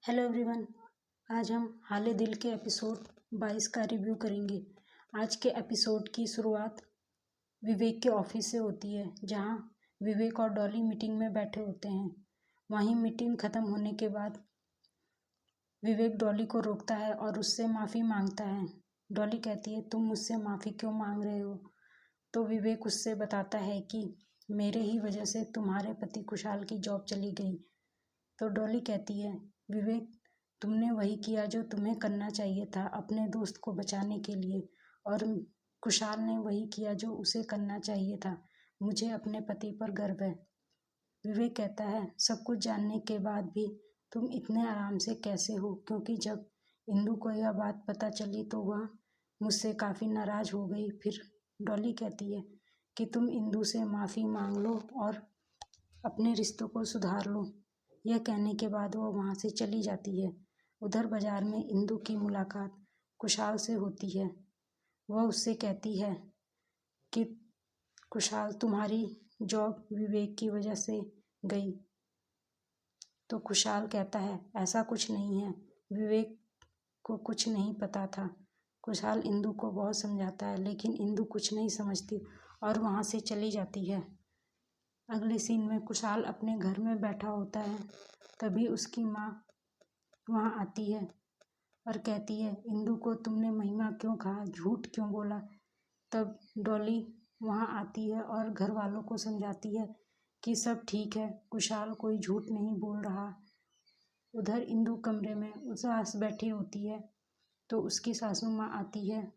Hello everyone. आज हम हाले दिल के एपिसोड 22 का रिव्यू करेंगे। आज के एपिसोड की शुरुआत विवेक के ऑफिस से होती है, जहां विवेक और डॉली मीटिंग में बैठे होते हैं। वहीं मीटिंग ख़त्म होने के बाद विवेक डॉली को रोकता है और उससे माफ़ी मांगता है। डॉली कहती है, तुम मुझसे माफ़ी क्यों मांग रहे हो? तो विवेक उससे बताता है कि मेरे ही वजह से तुम्हारे पति कुशाल की जॉब चली गई। तो डॉली कहती है, विवेक, तुमने वही किया जो तुम्हें करना चाहिए था अपने दोस्त को बचाने के लिए, और कुशाल ने वही किया जो उसे करना चाहिए था। मुझे अपने पति पर गर्व है। विवेक कहता है, सब कुछ जानने के बाद भी तुम इतने आराम से कैसे हो? क्योंकि जब इंदु को यह बात पता चली तो वह मुझसे काफ़ी नाराज़ हो गई। फिर डॉली कहती है कि तुम इंदु से माफ़ी मांग लो और अपने रिश्तों को सुधार लो। यह कहने के बाद वो वहाँ से चली जाती है। उधर बाजार में इंदु की मुलाकात कुशाल से होती है। वह उससे कहती है कि कुशाल, तुम्हारी जॉब विवेक की वजह से गई। तो कुशाल कहता है, ऐसा कुछ नहीं है, विवेक को कुछ नहीं पता था। कुशाल इंदु को बहुत समझाता है, लेकिन इंदु कुछ नहीं समझती और वहाँ से चली जाती है। अगले सीन में कुशाल अपने घर में बैठा होता है। तभी उसकी माँ वहाँ आती है और कहती है, इंदु को तुमने महिमा क्यों कहा, झूठ क्यों बोला? तब डॉली वहाँ आती है और घर वालों को समझाती है कि सब ठीक है, कुशाल कोई झूठ नहीं बोल रहा। उधर इंदु कमरे में उदास बैठी होती है तो उसकी सासू माँ आती है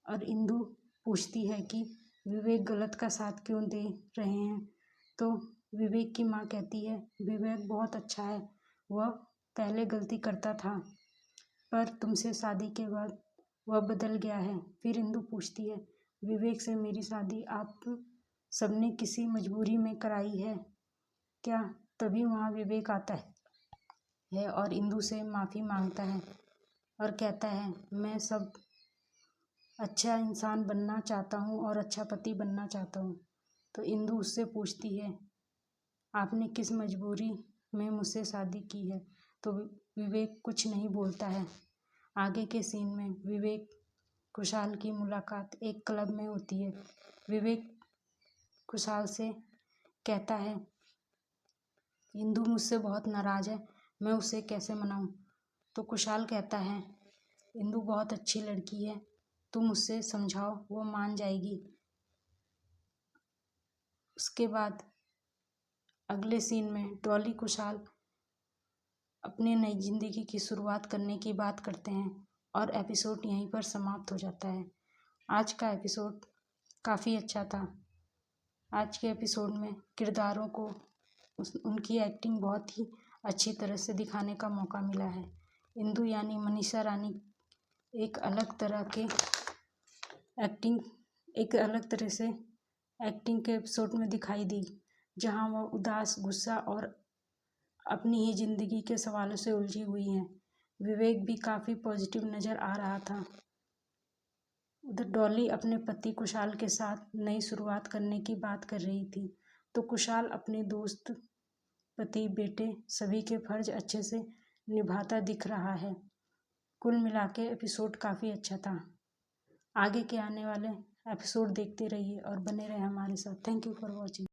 और इंदु पूछती है कि विवेक गलत का साथ क्यों दे रहे हैं। तो विवेक की माँ कहती है, विवेक बहुत अच्छा है, वह पहले गलती करता था पर तुमसे शादी के बाद वह बदल गया है। फिर इंदु पूछती है, विवेक से मेरी शादी आप सबने किसी मजबूरी में कराई है क्या? तभी वहाँ विवेक आता है और इंदु से माफ़ी मांगता है और कहता है, मैं सब अच्छा इंसान बनना चाहता हूँ और अच्छा पति बनना चाहता हूँ। तो इंदु उससे पूछती है, आपने किस मजबूरी में मुझसे शादी की है? तो विवेक कुछ नहीं बोलता है। आगे के सीन में विवेक कुशाल की मुलाकात एक क्लब में होती है। विवेक कुशाल से कहता है, इंदु मुझसे बहुत नाराज़ है, मैं उसे कैसे मनाऊं? तो कुशाल कहता है, इंदु बहुत अच्छी लड़की है, तुम उससे समझाओ, वो मान जाएगी। उसके बाद अगले सीन में डॉली कुशाल अपने नई जिंदगी की शुरुआत करने की बात करते हैं और एपिसोड यहीं पर समाप्त हो जाता है। आज का एपिसोड काफ़ी अच्छा था। आज के एपिसोड में किरदारों को उनकी एक्टिंग बहुत ही अच्छी तरह से दिखाने का मौका मिला है। इंदु यानी मनीषा रानी एक अलग तरह से एक्टिंग के एपिसोड में दिखाई दी, जहां वह उदास, गुस्सा और अपनी ही ज़िंदगी के सवालों से उलझी हुई हैं। विवेक भी काफ़ी पॉजिटिव नज़र आ रहा था। उधर डॉली अपने पति कुशाल के साथ नई शुरुआत करने की बात कर रही थी, तो कुशाल अपने दोस्त, पति, बेटे सभी के फर्ज अच्छे से निभाता दिख रहा है। कुल मिला के एपिसोड काफ़ी अच्छा था। आगे के आने वाले एपिसोड देखते रहिए और बने रहे हमारे साथ। Thank you for watching.